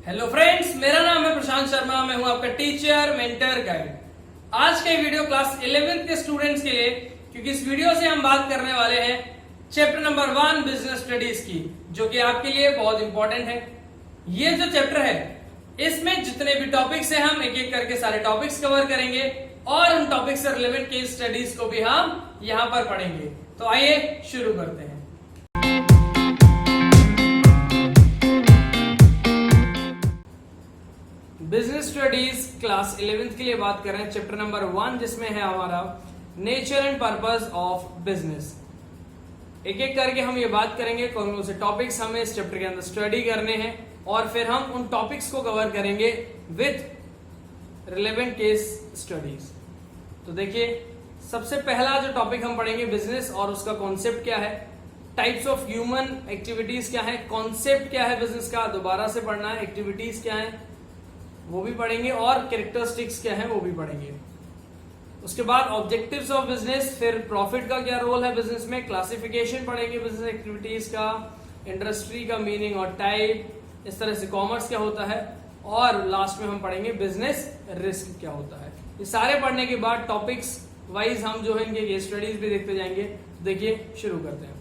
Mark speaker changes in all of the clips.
Speaker 1: Hello friends, मेरा नाम है प्रशांत शर्मा। मैं हूं आपका टीचर, मेंटर, गाइड। आज का वीडियो क्लास 11th के स्टूडेंट्स के लिए, क्योंकि इस वीडियो से हम बात करने वाले हैं चैप्टर नंबर 1 बिजनेस स्टडीज की, जो कि आपके लिए बहुत इंपॉर्टेंट है। ये जो चैप्टर है, इसमें जितने भी टॉपिक्स हैं, हम एक एक करके सारे टॉपिक्स कवर करेंगे और उन टॉपिक्स से रिलेवेंट केस स्टडीज को भी हम यहां पर पढ़ेंगे। तो आइए शुरू करते हैं। बिजनेस स्टडीज क्लास 11th के लिए बात कर रहे हैं चैप्टर नंबर 1, जिसमें है हमारा nature and purpose of business. एक एक करके हम ये बात करेंगे कौन कौन से टॉपिक्स हमें इस चैप्टर के अंदर स्टडी करने हैं, और फिर हम उन टॉपिक्स को कवर करेंगे विथ रिलेवेंट केस स्टडीज। तो देखिए, सबसे पहला जो टॉपिक हम पढ़ेंगे बिजनेस, और उसका कॉन्सेप्ट क्या है, टाइप्स ऑफ ह्यूमन एक्टिविटीज क्या है, कॉन्सेप्ट क्या है बिजनेस का, दोबारा से पढ़ना है, एक्टिविटीज क्या है वो भी पढ़ेंगे, और कैरेक्टरिस्टिक्स क्या है वो भी पढ़ेंगे। उसके बाद ऑब्जेक्टिव्स ऑफ बिजनेस, फिर प्रॉफिट का क्या रोल है बिजनेस में, क्लासिफिकेशन पढ़ेंगे बिजनेस एक्टिविटीज का, इंडस्ट्री का मीनिंग और टाइप, इस तरह से कॉमर्स क्या होता है, और लास्ट में हम पढ़ेंगे बिजनेस रिस्क क्या होता है। ये सारे पढ़ने के बाद टॉपिक्स वाइज हम जो है इनके केस स्टडीज भी देखते जाएंगे। देखिए शुरू करते हैं।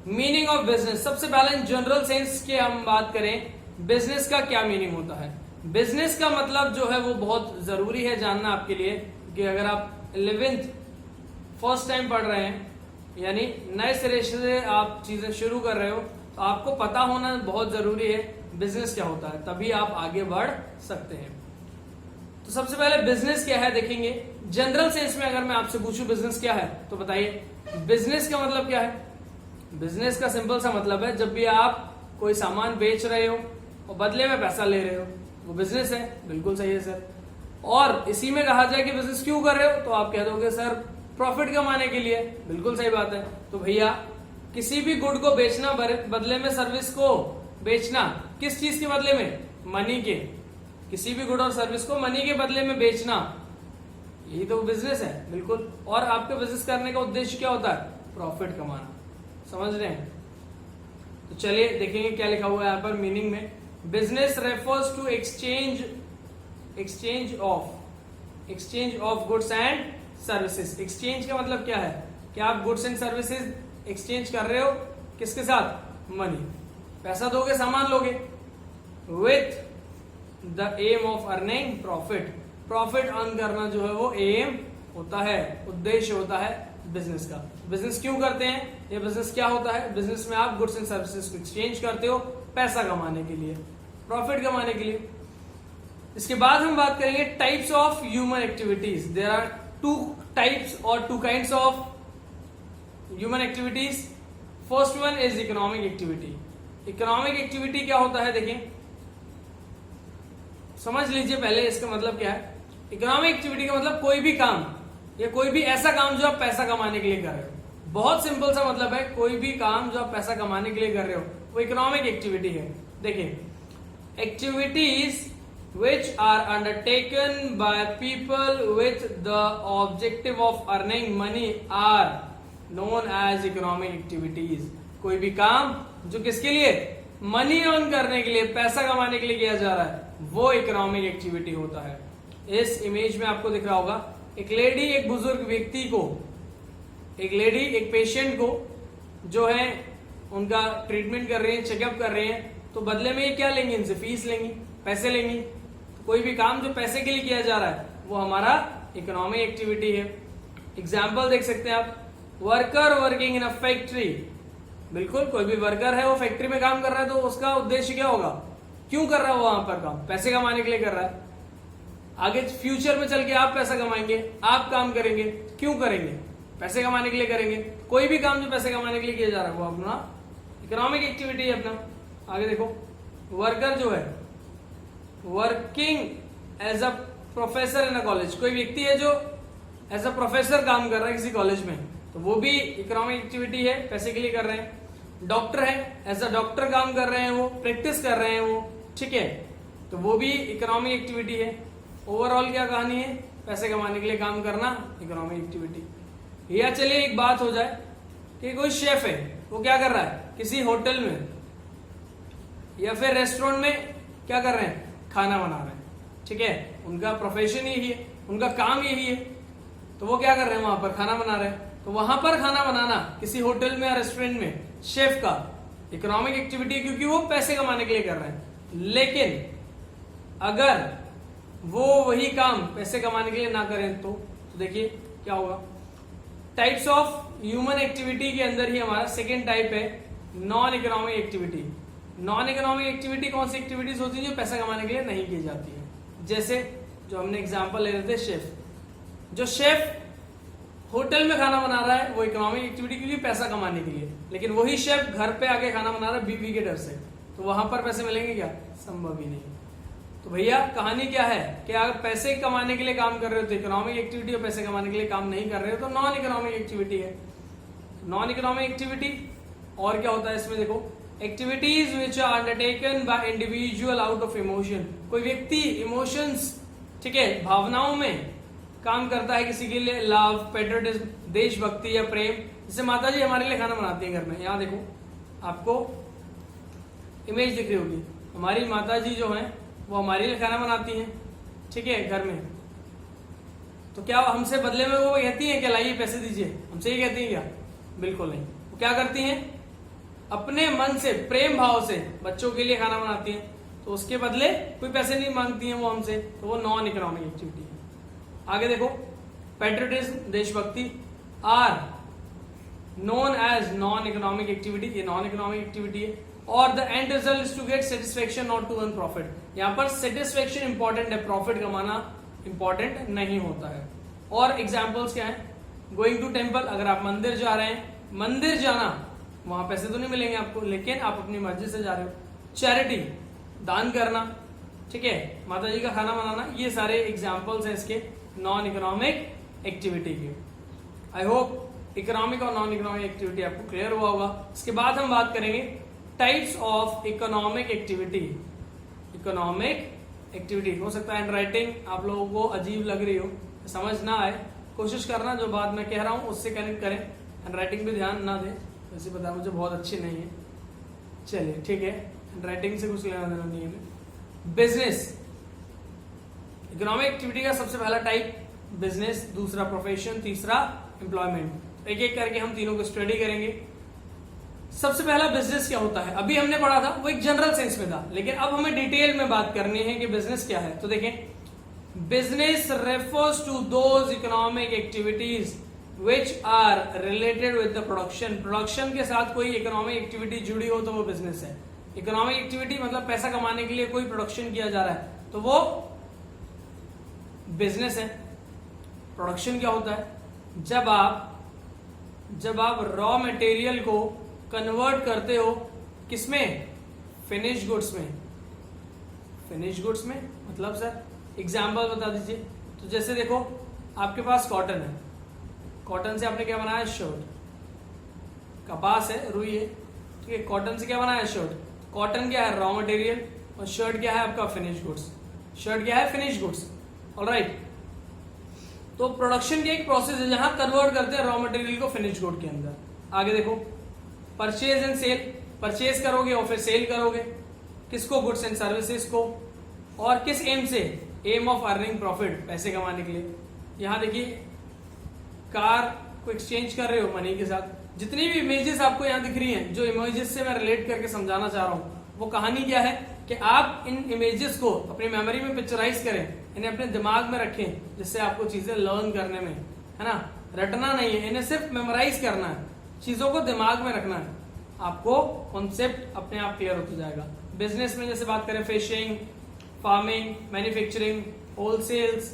Speaker 1: मीनिंग ऑफ बिजनेस, सबसे पहले जनरल सेंस की हम बात करें, बिजनेस का क्या मीनिंग होता है। बिजनेस का मतलब जो है वो बहुत जरूरी है जानना आपके लिए, कि अगर आप 11th फर्स्ट टाइम पढ़ रहे हैं, यानी नए सिरे से आप चीजें शुरू कर रहे हो, तो आपको पता होना बहुत जरूरी है बिजनेस क्या होता है, तभी आप आगे बढ़ सकते हैं। तो सबसे पहले बिजनेस क्या है देखेंगे। जनरल सेंस में अगर मैं आपसे पूछूं बिजनेस क्या है, तो बताइए बिजनेस का मतलब क्या है। बिजनेस का सिंपल सा मतलब है, जब भी आप कोई सामान बेच रहे हो और बदले में पैसा ले रहे हो, वो बिजनेस है। बिल्कुल सही है सर। और इसी में कहा जाए कि बिजनेस क्यों कर रहे हो, तो आप कह दोगे सर प्रॉफिट कमाने के लिए। बिल्कुल सही बात है। तो भैया, किसी भी गुड को बेचना, बदले में सर्विस को बेचना, किस चीज के बदले में, मनी के। किसी भी गुड और सर्विस को मनी के बदले में बेचना, यही तो बिजनेस है। बिल्कुल। और आपके बिजनेस करने का उद्देश्य क्या होता है, प्रॉफिट कमाना। समझ रहे हैं। तो चलिए देखेंगे क्या लिखा हुआ है यहाँ पर मीनिंग में। Business refers to exchange of goods and services. Exchange का मतलब क्या है, कि आप गुड्स एंड सर्विसेज एक्सचेंज कर रहे हो, किसके साथ, मनी। पैसा दोगे, सामान लोगे, with the aim of earning profit. Profit earn करना जो है वो एम होता है, उद्देश्य होता है बिजनेस का। बिजनेस क्यों करते हैं, ये बिजनेस क्या होता है। बिजनेस में आप गुड्स एंड सर्विसेज को एक्सचेंज करते हो पैसा कमाने के लिए, प्रॉफिट कमाने के लिए। इसके बाद हम बात करेंगे types of human activities. There are 2 types और 2 kinds of human activities. First one is economic activity. Economic activity क्या होता है, देखिए समझ लीजिए पहले इसका मतलब क्या है। इकोनॉमिक एक्टिविटी का मतलब कोई भी काम, या कोई भी ऐसा काम जो आप पैसा कमाने के लिए कर रहे हो। बहुत सिंपल सा मतलब है, कोई भी काम जो आप पैसा कमाने के लिए कर रहे हो वो इकोनॉमिक एक्टिविटी है। देखिए, activities which are undertaken by people with the objective of earning money are known as economic activities। कोई भी काम जो किसके लिए, मनी अर्न करने के लिए, पैसा कमाने के लिए किया जा रहा है, वो इकोनॉमिक एक्टिविटी होता है। इस इमेज में आपको दिख रहा होगा, एक लेडी एक बुजुर्ग व्यक्ति को, एक लेडी एक पेशेंट को जो है उनका ट्रीटमेंट कर रहे हैं, चेकअप कर रहे हैं, तो बदले में ये क्या लेंगी, इनसे फीस लेंगी, पैसे लेंगी। कोई भी काम जो पैसे के लिए किया जा रहा है वो हमारा इकोनॉमिक एक्टिविटी है। एग्जाम्पल देख सकते हैं आप, worker working in a factory. बिल्कुल, कोई भी वर्कर है वो फैक्ट्री में काम कर रहा है, तो उसका उद्देश्य क्या होगा, क्यों कर रहा है वो वहां पर काम, पैसे कमाने के लिए कर रहा है। आगे फ्यूचर में चल के आप पैसा कमाएंगे, आप काम करेंगे, क्यों करेंगे, पैसे कमाने के लिए करेंगे। कोई भी काम जो पैसे कमाने के लिए किया जा रहा है वो अपना इकोनॉमिक एक्टिविटी है अपना। आगे देखो, वर्कर जो है working as a professor in a college. कोई व्यक्ति है जो एज अ प्रोफेसर काम कर रहा है किसी कॉलेज में, तो वो भी इकोनॉमिक एक्टिविटी है, पैसे के लिए कर रहे हैं। डॉक्टर है, एज अ डॉक्टर काम कर रहे हैं, वो प्रैक्टिस कर रहे हैं वो, ठीक है, तो वो भी इकोनॉमिक एक्टिविटी है। ओवरऑल क्या कहानी है, पैसे कमाने के लिए काम करना इकोनॉमिक एक्टिविटी। या चलिए एक बात हो जाए कि कोई शेफ है, वो क्या कर रहा है, किसी होटल में या फिर रेस्टोरेंट में क्या कर रहे हैं, खाना बना रहे हैं, ठीक है, उनका प्रोफेशन यही है, उनका काम यही है, तो वो क्या कर रहे हैं, वहां पर खाना बना रहे हैं। तो वहां पर खाना बनाना किसी होटल में या रेस्टोरेंट में शेफ का इकोनॉमिक एक्टिविटी है, क्योंकि वो पैसे कमाने के लिए कर रहे हैं। लेकिन अगर वो वही काम पैसे कमाने के लिए ना करें तो देखिए क्या होगा। टाइप्स ऑफ ह्यूमन एक्टिविटी के अंदर ही हमारा सेकेंड टाइप है non economic activity. Non economic activity कौन सी एक्टिविटीज होती है, जो पैसा कमाने के लिए नहीं की जाती है। जैसे जो हमने एग्जांपल ले रहे थे, शेफ, जो शेफ होटल में खाना बना रहा है वो इकोनॉमिक एक्टिविटी क्योंकि पैसा कमाने के लिए, लेकिन वही शेफ घर पे आके खाना बना रहा है बीवी के डर से, तो वहां पर पैसे मिलेंगे क्या, संभव ही नहीं। तो भैया कहानी क्या है कि अगर पैसे कमाने के लिए काम कर रहे हो तो इकोनॉमिक एक्टिविटी, और पैसे कमाने के लिए काम नहीं कर रहे हो तो नॉन इकोनॉमिक एक्टिविटी है। नॉन इकोनॉमिक एक्टिविटी और क्या होता है इसमें, देखो, activities which are undertaken by individual out of emotion. कोई व्यक्ति इमोशंस, ठीक है, भावनाओं में काम करता है किसी के लिए, लव, पैट्रियटिज्म, देशभक्ति या प्रेम। जैसे माता जी हमारे लिए खाना बनाती है घर में, यहाँ देखो आपको इमेज दिख रही होगी, हमारी माता जी जो है वो हमारे लिए खाना बनाती हैं, ठीक है, घर में। तो क्या हमसे बदले में वो कहती हैं कि लाइए पैसे दीजिए, हमसे ही कहती हैं क्या, बिल्कुल नहीं। वो क्या करती हैं, अपने मन से, प्रेम भाव से बच्चों के लिए खाना बनाती हैं, तो उसके बदले कोई पैसे नहीं मांगती हैं वो हमसे, तो वो नॉन इकोनॉमिक एक्टिविटी है। आगे देखो, पैट्रियटिज्म, देशभक्ति, are known as non economic activity, ये नॉन इकोनॉमिक एक्टिविटी है। और the end result is to get satisfaction not to earn profit. यहाँ पर सेटिस्फेक्शन इंपॉर्टेंट है, प्रॉफिट कमाना इंपॉर्टेंट नहीं होता है। और एग्जाम्पल्स क्या है, गोइंग टू टेम्पल, अगर आप मंदिर जा रहे हैं, मंदिर जाना, वहां पैसे तो नहीं मिलेंगे आपको, लेकिन आप अपनी मर्जी से जा रहे हो। चैरिटी, दान करना, ठीक है, माता जी का खाना बनाना, ये सारे एग्जाम्पल्स हैं इसके नॉन इकोनॉमिक एक्टिविटी के। आई होप इकोनॉमिक और नॉन इकोनॉमिक एक्टिविटी आपको क्लियर हुआ होगा। इसके बाद हम बात करेंगे types of economic activity. Economic activity, हो सकता है हैंड राइटिंग आप लोगों को अजीब लग रही हो, समझ ना आए, कोशिश करना जो बात मैं कह रहा हूं उससे कनेक्ट करें, हैंड राइटिंग पे ध्यान ना दें, वैसे पता मुझे बहुत अच्छी नहीं है, चलिए ठीक है, हैंड राइटिंग से कुछ लेना देना नहीं है। बिजनेस, इकोनॉमिक एक्टिविटी का सबसे पहला टाइप बिजनेस, दूसरा प्रोफेशन, तीसरा एम्प्लॉयमेंट। एक एक करके हम तीनों को स्टडी करेंगे। सबसे पहला बिजनेस क्या होता है, अभी हमने पढ़ा था वो एक जनरल सेंस में था, लेकिन अब हमें डिटेल में बात करनी है कि बिजनेस क्या है। तो देखें, business refers to those economic activities which are related with the production. Production के साथ कोई इकोनॉमिक एक्टिविटी जुड़ी हो तो वो बिजनेस है। इकोनॉमिक एक्टिविटी मतलब पैसा कमाने के लिए कोई प्रोडक्शन किया जा रहा है तो वो बिजनेस है। प्रोडक्शन क्या होता है, जब आप रॉ मटेरियल को कन्वर्ट करते हो किसमें, फिनिश गुड्स में। फिनिश गुड्स में मतलब सर एग्जाम्पल बता दीजिए। तो जैसे देखो आपके पास कॉटन है, कॉटन से आपने क्या बनाया है, शर्ट। कपास है, रुई है, ठीक है, कॉटन से क्या बनाया है, शर्ट। कॉटन क्या है, रॉ मटेरियल, और शर्ट क्या है आपका, फिनिश गुड्स। शर्ट क्या है, फिनिश गुड्स, ऑलराइट। तो प्रोडक्शन की एक प्रोसेस है जहां कन्वर्ट करते हैं रॉ मटेरियल को फिनिश गुड के अंदर। आगे देखो, परचेज एंड सेल, परचेज करोगे और फिर सेल करोगे, किसको, गुड्स एंड सर्विसेज को, और किस एम से, एम ऑफ अर्निंग प्रॉफिट, पैसे कमाने के लिए। यहां देखिए कार को एक्सचेंज कर रहे हो मनी के साथ। जितनी भी इमेजेस आपको यहाँ दिख रही हैं, जो इमेजेस से मैं रिलेट करके समझाना चाह रहा हूँ, वो कहानी क्या है कि आप इन इमेजेस को अपनी मेमोरी में पिक्चराइज करें, इन्हें अपने दिमाग में रखें, जिससे आपको चीजें लर्न करने में, है ना, रटना नहीं है, इन्हें सिर्फ मेमोराइज करना है, चीजों को दिमाग में रखना है, आपको कॉन्सेप्ट अपने आप क्लियर होता जाएगा। बिजनेस में जैसे बात करें, फिशिंग, फार्मिंग, मैन्युफैक्चरिंग, होलसेल्स,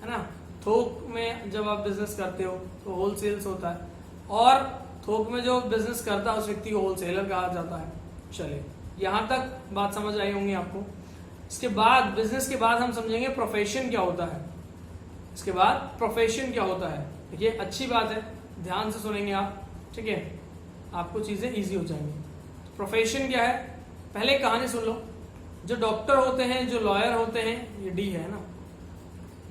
Speaker 1: है ना, थोक में जब आप बिजनेस करते हो तो होलसेल्स होता है, और थोक में जो बिजनेस करता है उस व्यक्ति को होलसेलर कहा जाता है। चलिए यहां तक बात समझ आई होंगी आपको। इसके बाद बिजनेस के बाद हम समझेंगे प्रोफेशन क्या होता है। इसके बाद प्रोफेशन क्या होता है, देखिए अच्छी बात है, ध्यान से सुनेंगे आप, ठीक है, आपको चीजें इजी हो जाएंगी। प्रोफेशन क्या है, पहले कहानी सुन लो। जो डॉक्टर होते हैं, जो लॉयर होते हैं, ये डी है ना,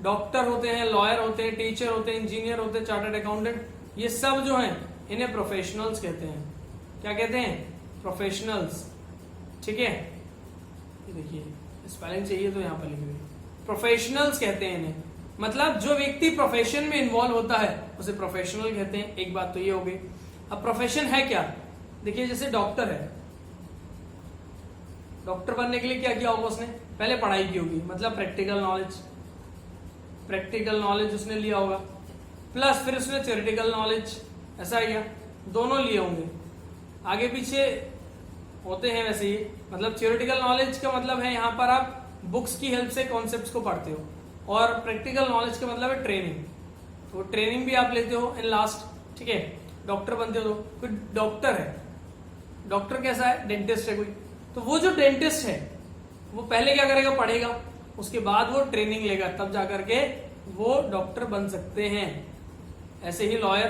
Speaker 1: डॉक्टर होते हैं, लॉयर होते हैं, टीचर होते हैं, इंजीनियर होते हैं, चार्टर्ड अकाउंटेंट, ये सब जो हैं इन्हें प्रोफेशनल्स कहते हैं। क्या कहते हैं, प्रोफेशनल्स, ठीक है। ये देखिए स्पेलिंग चाहिए तो यहाँ पर लिख देंगे। प्रोफेशनल्स कहते हैं इन्हें, मतलब जो व्यक्ति प्रोफेशन में इन्वॉल्व होता है उसे प्रोफेशनल कहते हैं। एक बात तो ये हो गई। अब प्रोफेशन है क्या, देखिए जैसे डॉक्टर है, डॉक्टर बनने के लिए क्या किया होगा उसने, पहले पढ़ाई की होगी, मतलब प्रैक्टिकल नॉलेज उसने लिया होगा, प्लस फिर उसने थ्योरेटिकल नॉलेज, ऐसा है क्या, दोनों लिए होंगे, आगे पीछे होते हैं वैसे ही। मतलब थ्योरेटिकल नॉलेज का मतलब है यहाँ पर आप बुक्स की हेल्प से कॉन्सेप्ट्स को पढ़ते हो, और प्रैक्टिकल नॉलेज का मतलब है ट्रेनिंग, तो ट्रेनिंग भी आप लेते हो इन लास्ट, ठीक है। डॉक्टर बनते हो तो कोई डॉक्टर है, डॉक्टर कैसा है, डेंटिस्ट है कोई, तो वो जो डेंटिस्ट है वो पहले क्या करेगा, पढ़ेगा, उसके बाद वो ट्रेनिंग लेगा, तब जाकर के वो डॉक्टर बन सकते हैं। ऐसे ही लॉयर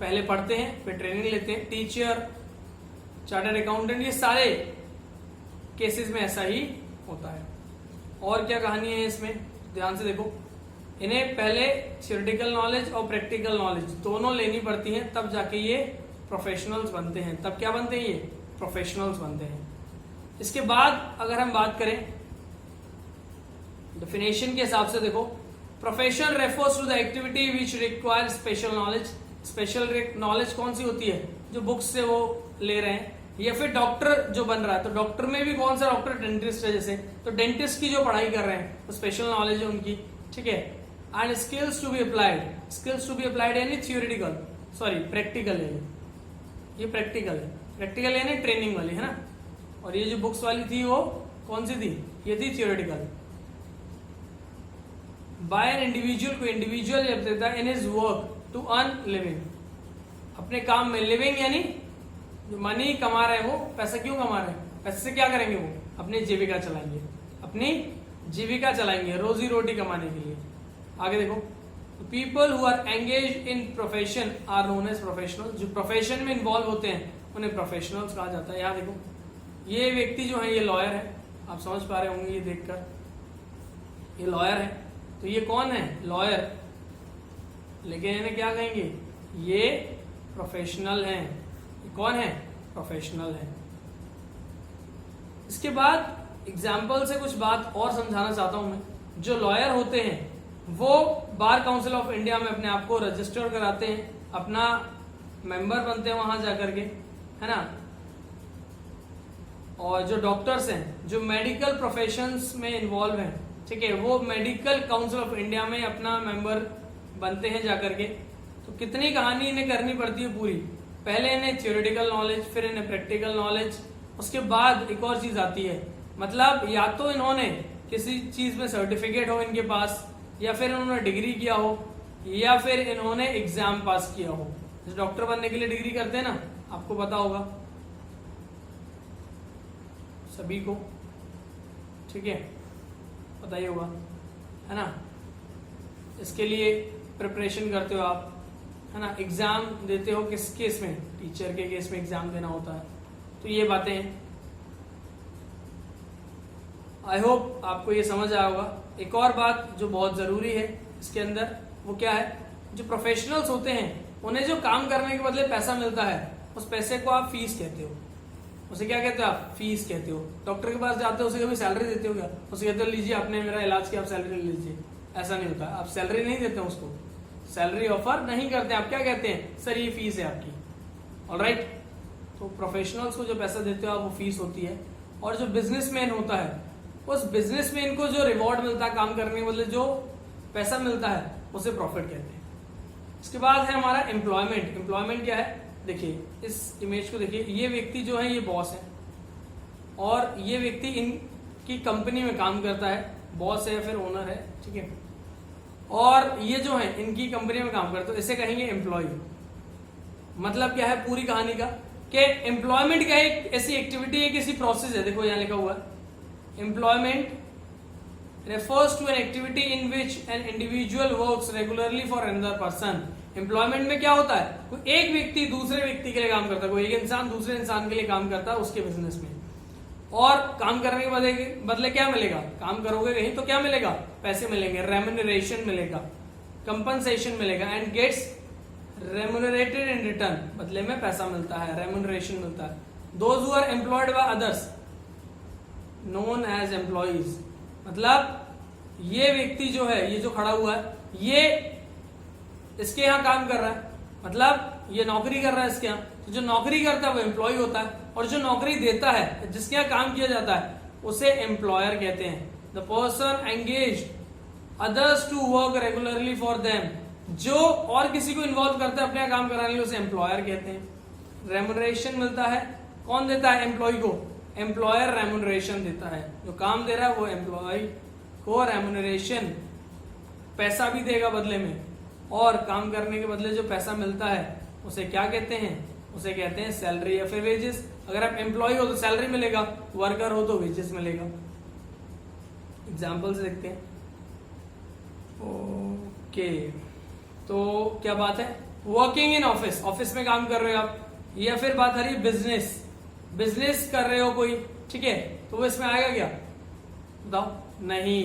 Speaker 1: पहले पढ़ते हैं फिर ट्रेनिंग लेते हैं, टीचर, चार्टर्ड अकाउंटेंट, ये सारे केसेस में ऐसा ही होता है। और क्या कहानी है इसमें, ध्यान से देखो, इन्हें पहले थ्योरेटिकल नॉलेज और प्रैक्टिकल नॉलेज दोनों लेनी पड़ती है, तब जाके ये प्रोफेशनल्स बनते हैं। तब क्या बनते हैं, ये प्रोफेशनल्स बनते हैं। इसके बाद अगर हम बात करें डेफिनेशन के हिसाब से, देखो, profession refers to the activity which require special knowledge. Special knowledge कौन सी होती है, जो बुक्स से वो ले रहे हैं, या फिर डॉक्टर जो बन रहा है, तो डॉक्टर में भी कौन सा डॉक्टर, डेंटिस्ट है जैसे, तो डेंटिस्ट की जो पढ़ाई कर रहे हैं तो स्पेशल नॉलेज है उनकी, ठीक है। And skills to be applied, skills to be applied यानी थ्योरेटिकल, सॉरी प्रैक्टिकल है, ये प्रैक्टिकल है, प्रैक्टिकल यानी ट्रेनिंग वाली है ना, और ये जो बुक्स वाली थी वो कौन सी थी, ये थी थ्योरेटिकल। बाय एन इंडिविजुअल, को इंडिविजुअल जब देता है in his work to earn living, अपने काम में, लिविंग यानी जो मनी कमा रहे हैं वो, पैसा क्यों कमा रहे हैं, पैसे से क्या करेंगे, वो अपनी जीविका चलाएंगे, अपनी जीविका चलाएंगे, रोजी रोटी कमाने के लिए। आगे देखो, people who are engage in profession are known as professional, जो प्रोफेशन में इन्वॉल्व होते हैं उन्हें प्रोफेशनल्स कहा जाता है। यहाँ देखो, ये व्यक्ति जो है ये लॉयर है, आप समझ पा रहे होंगे ये देखकर, ये लॉयर है, तो ये कौन है, लॉयर, लेकिन इन्हें क्या कहेंगे, ये प्रोफेशनल हैं। ये कौन है, प्रोफेशनल है। इसके बाद एग्जाम्पल से कुछ बात और समझाना चाहता हूं मैं। जो लॉयर होते हैं वो बार काउंसिल ऑफ इंडिया में अपने आप को रजिस्टर कराते हैं, अपना मेंबर बनते हैं वहां जाकर के, है ना। और जो डॉक्टर्स हैं, जो मेडिकल प्रोफेशंस में इन्वॉल्व हैं, ठीक है, वो मेडिकल काउंसिल ऑफ इंडिया में अपना मेंबर बनते हैं जाकर के। तो कितनी कहानी इन्हें करनी पड़ती है पूरी, पहले इन्हें थ्योरेटिकल नॉलेज, फिर इन्हें प्रैक्टिकल नॉलेज, उसके बाद एक और चीज आती है, मतलब या तो इन्होंने किसी चीज में सर्टिफिकेट हो इनके पास, या फिर इन्होंने डिग्री किया हो, या फिर इन्होंने एग्जाम पास किया हो। जैसे डॉक्टर बनने के लिए डिग्री करते हैं ना, आपको पता होगा सभी को, ठीक है, पता ही होगा, है ना। इसके लिए प्रिपरेशन करते हो आप, है ना, एग्जाम देते हो, किस केस में, टीचर के केस में एग्जाम देना होता है। तो ये बातें हैं, आई होप आपको ये समझ आया होगा। एक और बात जो बहुत जरूरी है इसके अंदर, वो क्या है, जो प्रोफेशनल्स होते हैं उन्हें जो काम करने के बदले पैसा मिलता है, उस पैसे को आप फीस कहते हो। उसे क्या कहते हो आप, फीस कहते हो। डॉक्टर के पास जाते हो, उसे कभी सैलरी देते हो क्या, उसे कहते हो लीजिए आपने मेरा इलाज किया, आप सैलरी ले लीजिए, ऐसा नहीं होता। आप सैलरी नहीं देते उसको, सैलरी ऑफर नहीं करते, आप क्या कहते हैं, सर ये फीस है आपकी, ऑलराइट। तो प्रोफेशनल्स को जो पैसा देते हो आप, वो फीस होती है। और जो बिजनेसमैन होता है, उस बिजनेसमैन को जो रिवॉर्ड मिलता है काम करने के बदले, जो पैसा मिलता है, उसे प्रॉफिट कहते हैं। इसके बाद है हमारा एम्प्लॉयमेंट। एम्प्लॉयमेंट क्या है, देखिए इस इमेज को देखिए, ये व्यक्ति जो है ये बॉस है, और ये व्यक्ति इनकी कंपनी में काम करता है, बॉस है या फिर ओनर है, ठीक है। और ये जो है इनकी कंपनी में काम करते, तो इसे कहेंगे एम्प्लॉय। मतलब क्या है पूरी कहानी का, कि एम्प्लॉयमेंट क्या है, एक ऐसी एक्टिविटी है, किसी प्रोसेस है, देखो यहाँ लिखा हुआ है, employment refers to an activity in which an individual works regularly for another person। Employment में क्या होता है, कोई एक व्यक्ति दूसरे व्यक्ति के लिए काम करता है, कोई एक इंसान दूसरे इंसान के लिए काम करता है उसके बिजनेस में, और काम करने के बदले क्या मिलेगा, काम करोगे कहीं तो क्या मिलेगा, पैसे मिलेंगे, रेम्यूनरेशन मिलेगा, कंपनसेशन मिलेगा, and gets remunerated in return, बदले में पैसा मिलता है, रेम्यूनरेशन मिलता है। Those who are employed by others, known as employees. मतलब ये व्यक्ति जो है, ये जो खड़ा हुआ है, ये इसके यहाँ काम कर रहा है, मतलब ये नौकरी कर रहा है इसके यहाँ। तो जो नौकरी करता है वो एम्प्लॉय होता है, और जो नौकरी देता है, जिसके यहाँ काम किया जाता है, उसे एम्प्लॉयर कहते हैं। The person engaged others to work regularly for them, जो और किसी को इन्वॉल्व करता है अपने यहाँ काम कराने के लिए, उसे एम्प्लॉयर कहते हैं। रेम्युनरेशन मिलता है, कौन देता है? एम्प्लॉय को। एम्प्लॉयर रेम्युनरेशन देता है, जो काम दे रहा है वो एम्प्लॉय को रेम्युनरेशन, पैसा भी देगा बदले में, और काम करने के बदले जो पैसा मिलता है उसे क्या कहते हैं? उसे कहते हैं सैलरी या फिर वेजेस। अगर आप एम्प्लॉय हो तो सैलरी मिलेगा, वर्कर हो तो वेजेस मिलेगा। एग्जाम्पल से देखते हैं। ओके, तो क्या बात है? वर्किंग इन ऑफिस, ऑफिस में काम कर रहे हो आप, या फिर बात आ रही है बिजनेस, बिजनेस कर रहे हो कोई, ठीक है, तो वो इसमें आएगा क्या? बताओ। नहीं,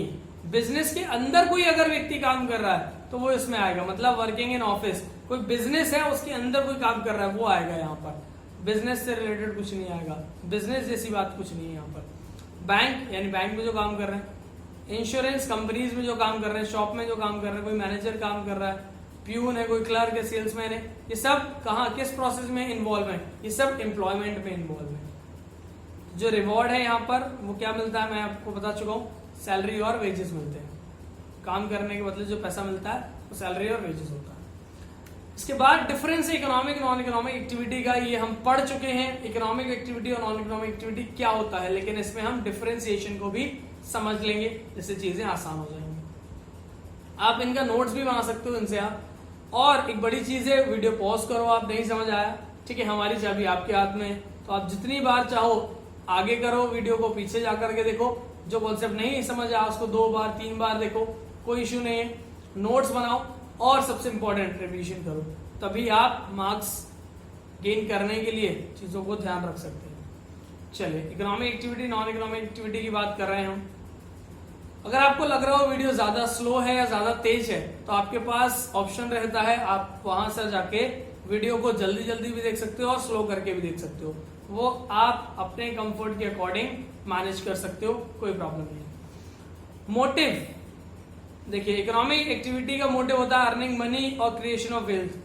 Speaker 1: बिजनेस के अंदर कोई अगर व्यक्ति काम कर रहा है तो वो इसमें आएगा। मतलब वर्किंग इन ऑफिस, कोई बिजनेस है उसके अंदर कोई काम कर रहा है, वो आएगा यहाँ पर। बिजनेस से रिलेटेड कुछ नहीं आएगा, बिजनेस जैसी बात कुछ नहीं है यहाँ पर। बैंक, यानी बैंक में जो काम कर रहे हैं, इंश्योरेंस कंपनीज में जो काम कर रहे हैं, शॉप में जो काम कर रहे हैं, कोई मैनेजर काम कर रहा है, प्यून है, कोई क्लर्क है, सेल्समैन है, ये सब कहाँ, किस प्रोसेस में इन्वॉल्व है? ये सब एम्प्लॉयमेंट में इन्वॉल्व है। जो रिवॉर्ड है यहाँ पर वो क्या मिलता है, मैं आपको बता चुका हूँ, सैलरी और वेजेस मिलते हैं। काम करने के बदले जो पैसा मिलता है वो सैलरी और वेजेस होता है। इसके बाद difference economic non economic activity का, ये हम पढ़ चुके हैं, इकोनॉमिक एक्टिविटी और नॉन इकोनॉमिक एक्टिविटी क्या होता है, लेकिन इसमें हम डिफरेंशिएशन को भी समझ लेंगे, जिससे चीजें आसान हो जाएंगी। आप इनका नोट्स भी बना सकते हो इनसे आप। और एक बड़ी चीज है, वीडियो पॉज करो, आप नहीं समझ आया, ठीक है, हमारी चाबी आपके हाथ में है, तो आप जितनी बार चाहो आगे करो वीडियो को, पीछे जाकर के देखो, जो कॉन्सेप्ट नहीं समझ आया उसको 2 बार 3 बार देखो, कोई इश्यू नहीं है। नोट्स बनाओ और सबसे इंपॉर्टेंट रिवीजन करो, तभी आप मार्क्स गेन करने के लिए चीजों को ध्यान रख सकते हैं। चलिए, economic activity non economic activity की बात कर रहे हैं हम। अगर आपको लग रहा हो वीडियो ज्यादा स्लो है या ज्यादा तेज है, तो आपके पास ऑप्शन रहता है, आप वहां से जाके वीडियो को जल्दी जल्दी भी देख सकते हो और स्लो करके भी देख सकते हो, वो आप अपने कंफर्ट के अकॉर्डिंग मैनेज कर सकते हो, कोई प्रॉब्लम नहीं। मोटिव देखिए, इकोनॉमिक एक्टिविटी का मोटिव होता है अर्निंग मनी और क्रिएशन ऑफ वेल्थ।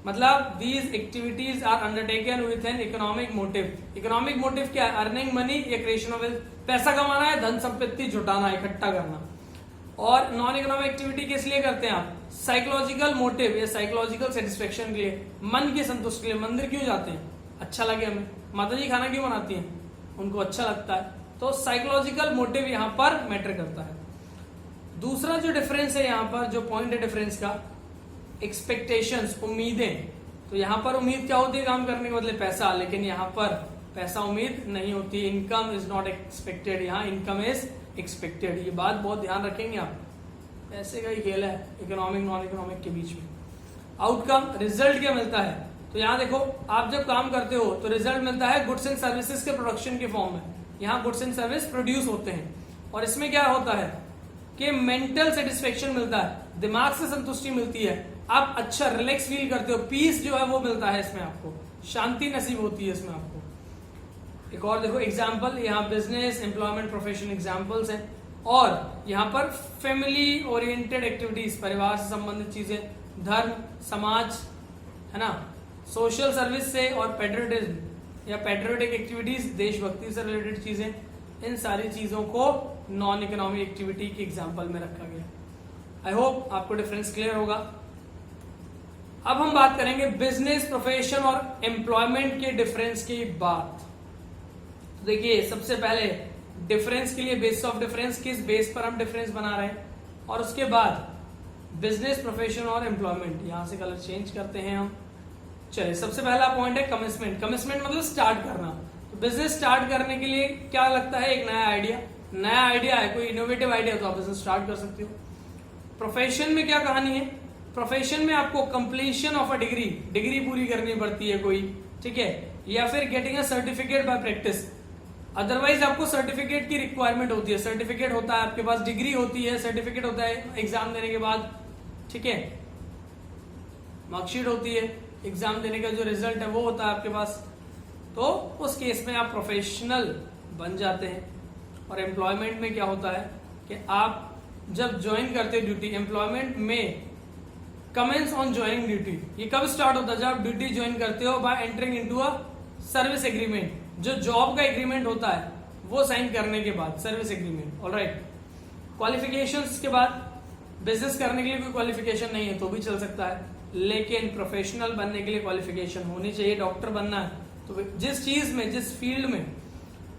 Speaker 1: मतलब these activities are undertaken with an economic motive. Economic motive क्या है? अर्निंग मनी या क्रिएशन ऑफ वेल्थ, पैसा कमाना है, धन संपत्ति जुटाना, इकट्ठा करना। और नॉन इकोनॉमिक एक्टिविटी किस लिए करते हैं आप? साइकोलॉजिकल मोटिव या साइकोलॉजिकल सेटिस्फेक्शन के लिए, मन की संतुष्टि के लिए। मंदिर क्यों जाते हैं? अच्छा लगे हमें। माता जी खाना क्यों बनाती हैं? उनको अच्छा लगता है। तो साइकोलॉजिकल मोटिव यहाँ पर मैटर करता है। दूसरा जो डिफरेंस है यहाँ पर, जो पॉइंट है डिफरेंस का, एक्सपेक्टेशंस, उम्मीदें। तो यहाँ पर उम्मीद क्या होती है काम करने के बदले? पैसा। लेकिन यहाँ पर पैसा उम्मीद नहीं होती। इनकम इज नॉट एक्सपेक्टेड, यहाँ इनकम इज एक्सपेक्टेड। ये बात बहुत ध्यान रखेंगे आप, पैसे का ही खेल है इकोनॉमिक नॉन इकोनॉमिक के बीच में। आउटकम, रिजल्ट क्या मिलता है? तो यहाँ देखो, आप जब काम करते हो तो रिजल्ट मिलता है गुड्स एंड सर्विसेज के प्रोडक्शन के फॉर्म में। यहाँ गुड्स एंड सर्विस प्रोड्यूस होते हैं, और इसमें क्या होता है कि मेंटल सेटिस्फेक्शन मिलता है, दिमाग से संतुष्टि मिलती है, आप अच्छा रिलैक्स फील करते हो, पीस जो है वो मिलता है इसमें, आपको शांति नसीब होती है इसमें आपको। एक और देखो एग्जाम्पल, यहाँ बिजनेस, एम्प्लॉयमेंट, प्रोफेशन एग्जाम्पल्स हैं। और यहाँ पर फैमिली ओरिएंटेड एक्टिविटीज, परिवार से संबंधित चीजें, धर्म, समाज, है ना, सोशल सर्विस से, और पेट्रियोटिज्म या पेट्रियोटिक एक्टिविटीज, देशभक्ति से रिलेटेड चीजें, इन सारी चीजों को नॉन इकोनॉमिक एक्टिविटी के एग्जाम्पल में रखा गया। आई होप आपको डिफरेंस क्लियर होगा। अब हम बात करेंगे बिजनेस, प्रोफेशन और एम्प्लॉयमेंट के डिफरेंस की बात। तो देखिए, सबसे पहले डिफरेंस के लिए बेस ऑफ डिफरेंस, किस बेस पर हम डिफरेंस बना रहे हैं, और उसके बाद बिजनेस, प्रोफेशन और एम्प्लॉयमेंट। यहां से कलर चेंज करते हैं हम। चलिए, सबसे पहला पॉइंट है कमिटमेंट। कमिटमेंट मतलब स्टार्ट करना। तो बिजनेस स्टार्ट करने के लिए क्या लगता है? एक नया आइडिया। नया आइडिया है, कोई इनोवेटिव आइडिया, तो आप बिजनेस स्टार्ट कर सकते हो। प्रोफेशन में क्या कहानी है? प्रोफेशन में आपको completion of a degree, degree पूरी करनी पड़ती है कोई, ठीक है, या फिर getting a certificate bye practice. Otherwise आपको सर्टिफिकेट की रिक्वायरमेंट होती है। सर्टिफिकेट होता है आपके पास, डिग्री होती है, सर्टिफिकेट होता है एग्जाम देने के बाद, ठीक है, मार्कशीट होती है, एग्जाम देने का जो रिजल्ट है वो होता है आपके पास। तो उस केस में आप प्रोफेशनल बन जाते हैं। और एम्प्लॉयमेंट में क्या होता है कि आप जब ज्वाइन करते हैं ड्यूटी, एम्प्लॉयमेंट में कमेंस ऑन ज्वाइनिंग ड्यूटी, ये कब स्टार्ट होता है? जब आप ड्यूटी ज्वाइन करते हो bye entering into a service agreement, जो जॉब का एग्रीमेंट होता है वो साइन करने के बाद, सर्विस एग्रीमेंट। ऑलराइट, क्वालिफिकेशंस के बाद बिजनेस करने के लिए कोई क्वालिफिकेशन नहीं है तो भी चल सकता है, लेकिन प्रोफेशनल बनने के लिए क्वालिफिकेशन होनी चाहिए। डॉक्टर बनना है तो जिस चीज में, जिस फील्ड में,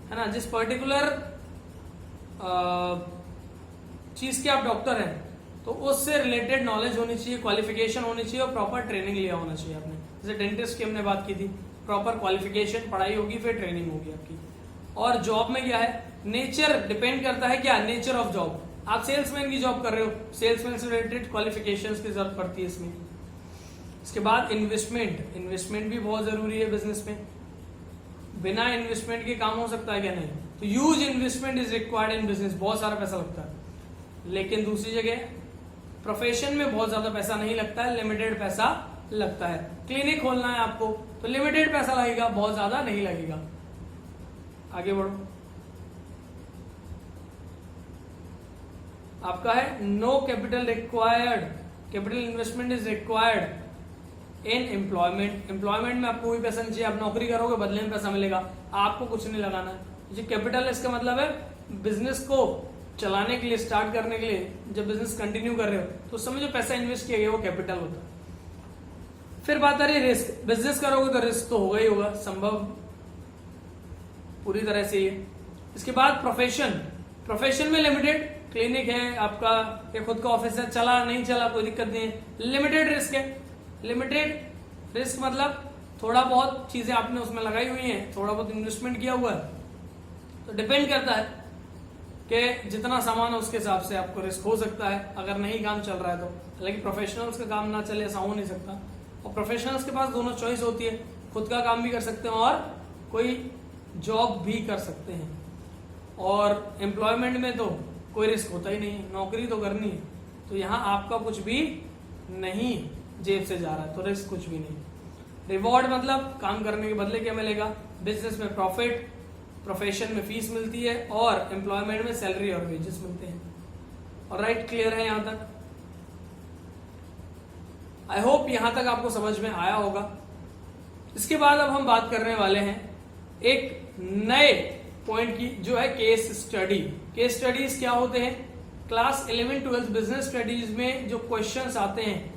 Speaker 1: है ना, जिस पर्टिकुलर चीज के आप डॉक्टर हैं तो उससे रिलेटेड नॉलेज होनी चाहिए, क्वालिफिकेशन होनी चाहिए और प्रॉपर ट्रेनिंग लिया होना चाहिए आपने। जैसे डेंटिस्ट की हमने बात की थी, प्रॉपर क्वालिफिकेशन, पढ़ाई होगी, फिर ट्रेनिंग होगी आपकी। और जॉब में क्या है, नेचर डिपेंड करता है, क्या नेचर ऑफ जॉब। आप सेल्समैन की जॉब कर रहे हो, सेल्समैन से रिलेटेड क्वालिफिकेशंस की जरूरत पड़ती है इसमें। इसके बाद इन्वेस्टमेंट, इन्वेस्टमेंट भी बहुत जरूरी है बिजनेस में। बिना इन्वेस्टमेंट के काम हो सकता है क्या? नहीं। तो huge investment is required in business, बहुत सारा पैसा लगता है। लेकिन दूसरी जगह प्रोफेशन में बहुत ज्यादा पैसा नहीं लगता है, लिमिटेड पैसा लगता है। क्लिनिक खोलना है आपको तो लिमिटेड पैसा लगेगा, बहुत ज्यादा नहीं लगेगा। आगे बढ़ो, आपका है no capital required, capital investment is required in employment. Employment में आपको कोई पैसा नहीं चाहिए, आप नौकरी करोगे बदले में पैसा मिलेगा, आपको कुछ नहीं लगाना है। जो कैपिटल है इसका मतलब है बिजनेस को चलाने के लिए, स्टार्ट करने के लिए, जब बिजनेस कंटिन्यू कर रहे हो तो उस समय जो पैसा इन्वेस्ट किया गया वो कैपिटल होता है। फिर बात आ रही है रिस्क। बिजनेस करोगे तो रिस्क तो होगा ही होगा, संभव पूरी तरह से ये। इसके बाद प्रोफेशन, प्रोफेशन में लिमिटेड, क्लिनिक है आपका या खुद का ऑफिस है, चला नहीं चला कोई दिक्कत नहीं है, लिमिटेड रिस्क है। लिमिटेड रिस्क मतलब थोड़ा बहुत चीजें आपने उसमें लगाई हुई हैं, थोड़ा बहुत इन्वेस्टमेंट किया हुआ है, तो डिपेंड करता है कि जितना सामान है उसके हिसाब से आपको रिस्क हो सकता है अगर नहीं काम चल रहा है तो। लेकिन प्रोफेशनल्स का काम ना चले ऐसा हो नहीं सकता, और प्रोफेशनल्स के पास दोनों चॉइस होती है, खुद का काम भी कर सकते हैं और कोई जॉब भी कर सकते हैं। और एम्प्लॉयमेंट में तो कोई रिस्क होता ही नहीं, नौकरी तो करनी है, तो यहाँ आपका कुछ भी नहीं जेब से जा रहा है तो रिस्क कुछ भी नहीं। रिवॉर्ड मतलब काम करने के बदले क्या मिलेगा, बिजनेस में प्रॉफिट, प्रोफेशन में फीस मिलती है और एम्प्लॉयमेंट में सैलरी और वेजेस मिलते हैं। और राइट, क्लियर है यहां तक? आई होप यहां तक आपको समझ में आया होगा। इसके बाद अब हम बात करने वाले हैं एक नए पॉइंट की, जो है केस स्टडी। केस स्टडीज क्या होते हैं? क्लास 11-12 बिजनेस स्टडीज में जो क्वेश्चंस आते हैं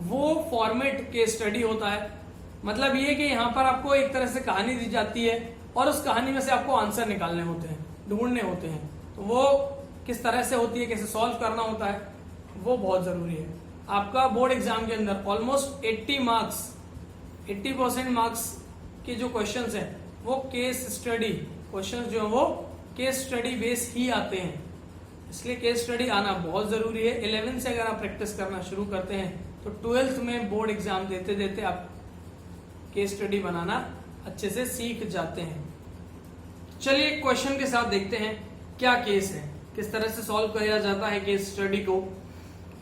Speaker 1: वो फॉर्मेट केस स्टडी होता है। मतलब ये कि यहां पर आपको एक तरह से कहानी दी जाती है और उस कहानी में से आपको आंसर निकालने होते हैं, ढूंढने होते हैं। तो वो किस तरह से होती है, कैसे सॉल्व करना होता है, वो बहुत जरूरी है। आपका बोर्ड एग्जाम के अंदर ऑलमोस्ट 80% मार्क्स के जो क्वेश्चंस हैं वो केस स्टडी क्वेश्चंस जो है वो केस स्टडी बेस ही आते हैं, इसलिए केस स्टडी आना बहुत जरूरी है। 11 से अगर आप प्रैक्टिस करना शुरू करते हैं तो 12th में बोर्ड एग्जाम देते देते आप केस स्टडी बनाना अच्छे से सीख जाते हैं। चलिए क्वेश्चन के साथ देखते हैं क्या केस है, किस तरह से सॉल्व किया जाता है केस स्टडी को।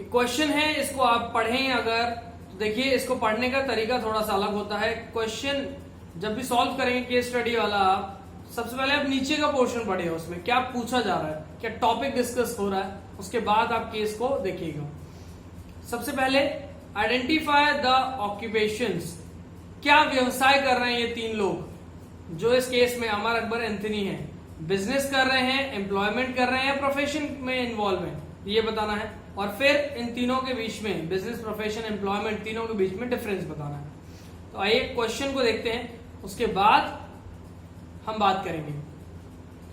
Speaker 1: क्वेश्चन है, इसको आप पढ़ें अगर तो देखिए इसको पढ़ने का तरीका थोड़ा सा अलग होता है। क्वेश्चन जब भी सॉल्व करेंगे केस स्टडी वाला, सबसे पहले आप नीचे का पोर्शन पढ़िए, उसमें क्या पूछा जा रहा है, क्या टॉपिक डिस्कस हो रहा है, उसके बाद आप केस को देखिएगा। सबसे पहले आइडेंटिफाई द ऑक्यूपेशंस, क्या व्यवसाय कर रहे हैं ये तीन लोग जो इस केस में अमर अकबर एंथनी है। बिजनेस कर रहे हैं, एम्प्लॉयमेंट कर रहे हैं या प्रोफेशन में इन्वॉल्व है, ये बताना है। और फिर इन तीनों के बीच में, बिजनेस, प्रोफेशन, एम्प्लॉयमेंट, तीनों के बीच में डिफरेंस बताना है। तो आइए क्वेश्चन को देखते हैं, उसके बाद हम बात करेंगे।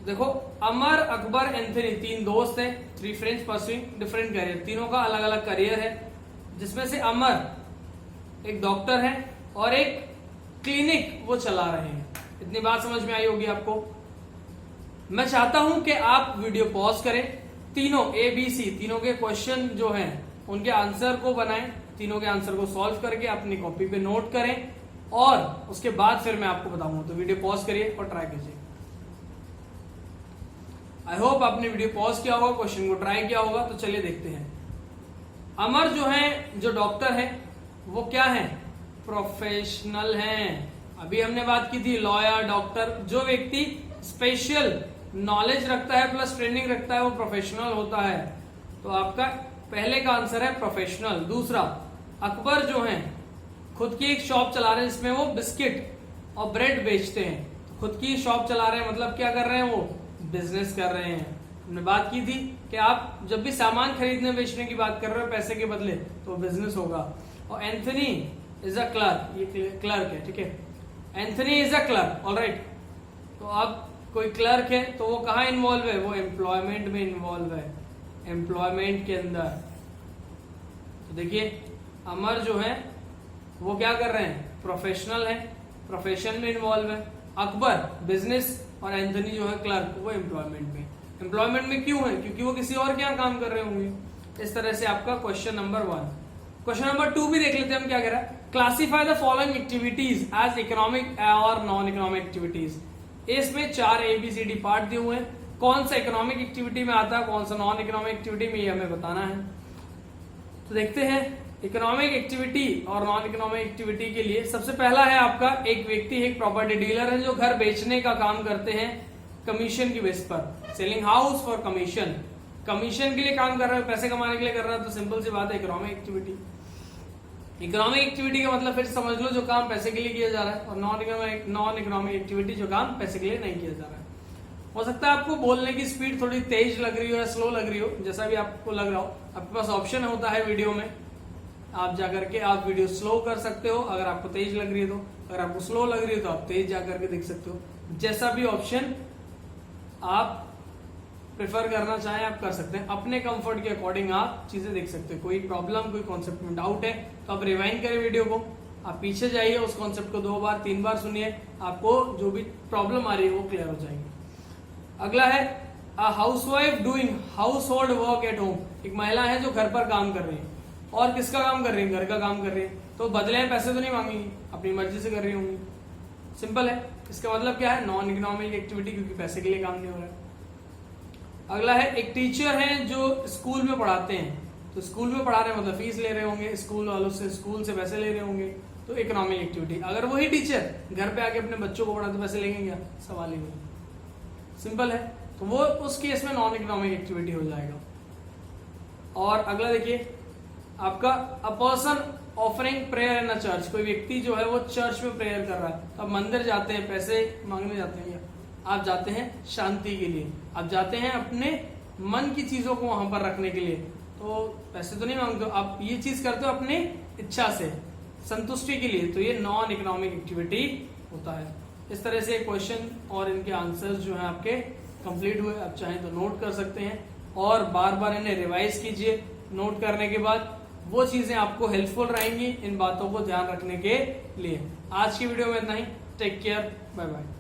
Speaker 1: देखो, अमर अकबर एंथनी तीन दोस्त हैं, 3 फ्रेंड्स परस्यूइंग डिफरेंट करियर, तीनों का अलग अलग करियर है, जिसमें से अमर एक डॉक्टर है और एक क्लिनिक वो चला रहे हैं। इतनी बात समझ में आई होगी आपको। मैं चाहता हूं कि आप वीडियो पॉज करें, तीनों ABC, तीनों के क्वेश्चन जो हैं उनके आंसर को बनाएं, तीनों के आंसर को सॉल्व करके अपनी कॉपी पे नोट करें और उसके बाद फिर मैं आपको बताऊंगा। तो वीडियो पॉज करिए और ट्राई कीजिए। आई होप आपने वीडियो पॉज किया होगा, क्वेश्चन को ट्राई किया होगा। तो चलिए देखते हैं। अमर जो है, जो डॉक्टर है, वो क्या है, प्रोफेशनल हैं। अभी हमने बात की थी लॉयर, डॉक्टर, जो व्यक्ति स्पेशल नॉलेज रखता है प्लस ट्रेनिंग रखता है वो प्रोफेशनल होता है। तो आपका पहले का आंसर है प्रोफेशनल। दूसरा, अकबर जो है खुद की एक शॉप चला रहे हैं जिसमें वो बिस्किट और ब्रेड बेचते हैं। खुद की शॉप चला रहे हैं मतलब क्या कर रहे हैं, वो बिजनेस कर रहे हैं। हमने बात की थी कि आप जब भी सामान खरीदने बेचने की बात कर रहे हो पैसे के बदले तो बिजनेस होगा। और एंथनी इज अ क्लर्क, ये क्लर्क है, ठीक है। Anthony is a clerk, alright. तो अब कोई क्लर्क है तो वो कहाँ इन्वॉल्व है, वो एम्प्लॉयमेंट में इन्वॉल्व है, एम्प्लॉयमेंट के अंदर। तो देखिए अमर जो है वो क्या कर रहे हैं, प्रोफेशनल है, प्रोफेशन में इन्वॉल्व है। अकबर बिजनेस और एंथनी जो है क्लर्क वो एम्प्लॉयमेंट में। एम्प्लॉयमेंट में क्यों है, क्योंकि वो किसी और के यहाँ काम कर रहे होंगे। इस तरह से आपका क्वेश्चन नंबर 1। क्वेश्चन नंबर 2 भी देख लेते हैं हम क्या कह रहा है। Classify the following activities as economic और नॉन इकोनॉमिक एक्टिविटीज। इसमें 4 ABCD पार्ट दिए हुए हैं। कौन सा इकोनॉमिक एक्टिविटी में आता है, कौन सा नॉन इकोनॉमिक एक्टिविटी में, ये हमें बताना है। तो देखते हैं इकोनॉमिक एक्टिविटी और नॉन इकोनॉमिक एक्टिविटी के लिए। सबसे पहला है आपका, एक व्यक्ति एक प्रॉपर्टी डीलर है जो घर बेचने का काम करते हैं कमीशन की बेस पर, selling house for commission. Commission के लिए काम कर रहा है, पैसे कमाने के लिए कर रहा है, तो सिंपल सी बात है इकोनॉमिक एक्टिविटी। इकोनॉमिक एक्टिविटी का मतलब फिर समझ लो जो काम पैसे के लिए किया जा रहा है, और नॉन इकोनॉमिक एक्टिविटी जो काम पैसे के लिए नहीं किया जा रहा है। हो सकता है आपको बोलने की स्पीड थोड़ी तेज लग रही हो या स्लो लग रही हो, जैसा भी आपको लग रहा हो। आपके पास ऑप्शन होता है वीडियो में, आप जाकर के आप वीडियो स्लो कर सकते हो अगर आपको तेज लग रही है तो, अगर आपको स्लो लग रही है तो आप तेज जाकर के देख सकते हो। जैसा भी ऑप्शन आप प्रेफर करना चाहें आप कर सकते हैं, अपने कंफर्ट के अकॉर्डिंग आप चीजें देख सकते हैं। कोई प्रॉब्लम, कोई कॉन्सेप्ट में डाउट है तो आप रिवाइंड करें वीडियो को, आप पीछे जाइए, उस कॉन्सेप्ट को 2 बार 3 बार सुनिए, आपको जो भी प्रॉब्लम आ रही है वो क्लियर हो जाएगी। अगला है a housewife doing house hold work at home. एक महिला है जो घर पर काम कर रही है, और किसका काम कर रही है, घर का काम कर रही है, तो बदले में पैसे तो नहीं मांगेंगी, अपनी मर्जी से कर रही होंगी। सिंपल है। इसका मतलब क्या है, नॉन इकोनॉमिक एक्टिविटी, क्योंकि पैसे के लिए काम नहीं हो रहा है। अगला है एक टीचर है जो स्कूल में पढ़ाते हैं, तो स्कूल में पढ़ा रहे हैं मतलब फीस ले रहे होंगे स्कूल वालों से, स्कूल से पैसे ले रहे होंगे, तो इकोनॉमिक एक्टिविटी। अगर वही टीचर घर पे आके अपने बच्चों को पढ़ाते पैसे लेंगे क्या, सवाल ही नहीं। सिंपल है, तो वो उस केस में नॉन इकोनॉमिक एक्टिविटी हो जाएगा। और अगला देखिए आपका a person offering prayer in a church. कोई व्यक्ति जो है वो चर्च में प्रेयर कर रहा है, तो आप मंदिर जाते हैं, पैसे मांगने जाते हैं, आप जाते हैं शांति के लिए, आप जाते हैं अपने मन की चीजों को वहां पर रखने के लिए, तो पैसे तो नहीं मांगते हो, आप ये चीज करते हो अपनी इच्छा से, संतुष्टि के लिए, तो ये नॉन इकोनॉमिक एक्टिविटी होता है। इस तरह से क्वेश्चन और इनके आंसर्स जो है आपके कंप्लीट हुए। आप चाहें तो नोट कर सकते हैं और बार बार इन्हें रिवाइज कीजिए। नोट करने के बाद वो चीजें आपको हेल्पफुल रहेंगी इन बातों को ध्यान रखने के लिए। आज की वीडियो में इतना ही। Take care, bye bye.